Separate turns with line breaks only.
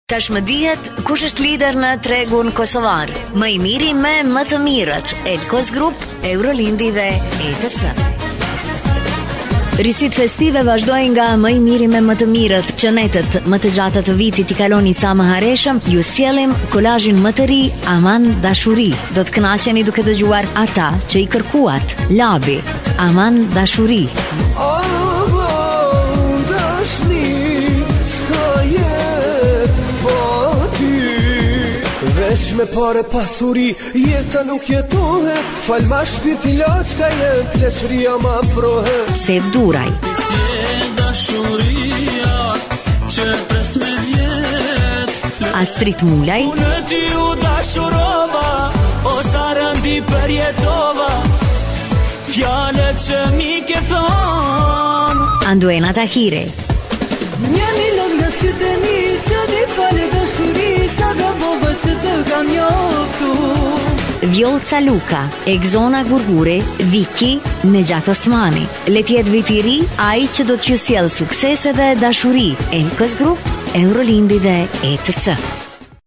Tashmë dihet kush është lider në tregun kosovar. Më i miri me më të mirët. Elkos Group, Eurolindi dhe ETC. Risit festive vazhdojnë nga më i miri me më të mirët. Që netët më të gjata të vitit i kaloni sa më hareshëm, ju sjellim kolazhin më të ri Aman Dashuri. Do të kënaqeni duke dëgjuar ata që i kërkuat. Labi, Aman Dashuri.
Vesh me pare pasuri, jeta nuk jetohet. Fal ma shpirti laç ka jem, pleqëria ma afrohet.
Sef Duraj.
Si e dashuria që pres me vjet.
Astrid Mulaj.
Unë ty u dashurova, o sa rëndi përjetova, fjalët që mi ke thonë.
Anduena Tahiri.
Një milon nga sytë e mi që di fale dashuri, sa gabova që të kam njoftu.
Vjoca Luka, Egzona Gurguri, Viki, Nejat Osmani. Le tjetë viti i ri, ai që do t'ju sjellë suksese dhe dashuri. Elkos Group, Eurolindi dhe ETC.